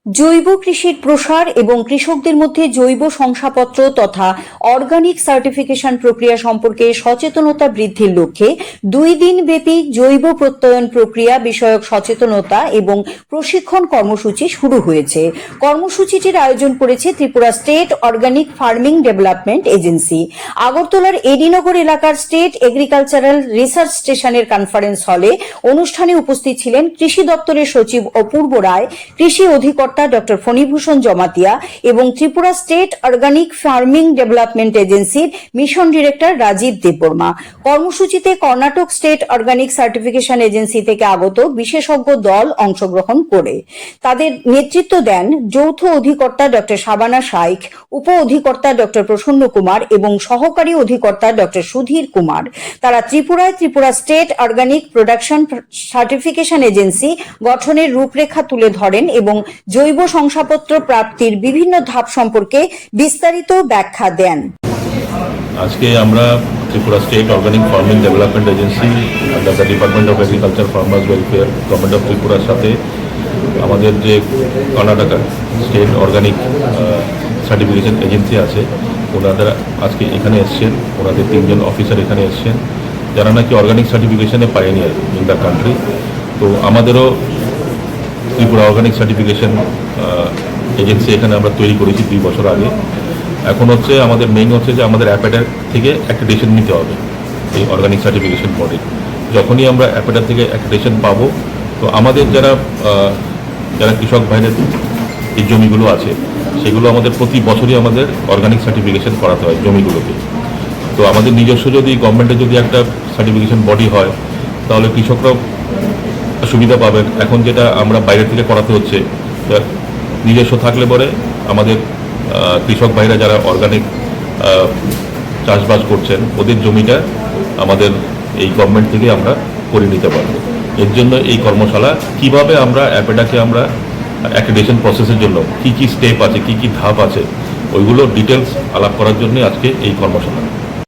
জৈব কৃষির প্রসার এবং কৃষকদের মধ্যে জৈব শংসাপত্র তথা অর্গানিক সার্টিফিকেশন প্রক্রিয়া সম্পর্কে সচেতনতা বৃদ্ধির লক্ষ্যে 2 দিন ব্যাপী জৈব প্রত্যয়ন প্রক্রিয়া বিষয়ক সচেতনতা এবং প্রশিক্ষণ কর্মসূচি শুরু হয়েছে। কর্মসূচিটির আয়োজন করেছে Tripura state organic farming development agency. আগরতলার এডিনগর এলাকার স্টেট এগ্রিকালচারাল রিসার্চ স্টেশনের কনফারেন্স হলে অনুষ্ঠানে উপস্থিত ছিলেন কৃষি দপ্তরের সচিব অপূর্ব রায়, কৃষি অধিকর্তা ডক্টর ফণীভূষণ জমাতিয়া এবং Tripura state organic farming development এজেন্সির মিশন ডিরেক্টর রাজীব দেববর্মা। কর্মসূচিতে Karnataka state organic certification agency থেকে আগত বিশেষজ্ঞ দল অংশগ্রহণ করে তাদের নেতৃত্ব দেন যৌথ অধিকর্তা ডক্টর শাবানা শাইখ, উপ অধিকর্তা ডক্টর প্রসন্ন কুমার এবং সহকারী অধিকর্তা ডক্টর সুধীর কুমার। তারা ত্রিপুরায় Tripura state organic production certification agency গঠনের রূপরেখা তুলে ধরেন এবং জৈব শংসাপত্র প্রাপ্তির বিভিন্ন ধাপ সম্পর্কে বিস্তারিত ব্যাখ্যা দেন। আজকে আমরা Tripura state organic farming development agency under the department of agriculture farmers welfare government of ত্রিপুরার সাথে আমাদের যে Karnataka state organic certification agency আছে ওনারা আজকে এখানে এসছেন। ওনাদের 3 জন অফিসার এখানে এসছেন যারা নাকি অর্গানিক সার্টিফিকেশনে পাইনিয়ার ইন দ্য কান্ট্রি। তো আমাদেরও ত্রিপুরা অর্গানিক সার্টিফিকেশন এজেন্সি এখানে আমরা তৈরি করেছি 2 বছর আগে। এখন হচ্ছে আমাদের মেইন হচ্ছে যে আমাদের অ্যাপেটার থেকে অ্যাক্রেডিটেশন নিতে হবে এই অর্গানিক সার্টিফিকেশন বডি। যখনই আমরা অ্যাপেটার থেকে অ্যাক্রেডিটেশন পাবো তো আমাদের যারা কৃষক ভাইদের এই জমিগুলো আছে সেগুলো আমাদের প্রতি বছরই আমাদের অর্গানিক সার্টিফিকেশন করাতে হয় জমিগুলোকে। তো আমাদের নিজস্ব যদি গভর্নমেন্টের যদি একটা সার্টিফিকেশন বডি হয় তাহলে কৃষকরাও সুবিধা পাবেন। এখন যেটা আমরা বাইরে থেকে করাতে হচ্ছে, নিজস্ব থাকলে পরে আমাদের কৃষক ভাইরা যারা অর্গানিক চাষবাস করছেন ওদের জমিটা আমাদের এই গভর্নমেন্ট থেকে আমরা করে নিতে পারবো। এর জন্য এই কর্মশালা কিভাবে আমরা অ্যাপেটাকে আমরা অ্যাক্রেডিটেশন প্রসেসের জন্য কি কি স্টেপ আছে, কি কি ধাপ আছে ওইগুলো ডিটেলস আলাপ করার জন্য আজকে এই কর্মশালা।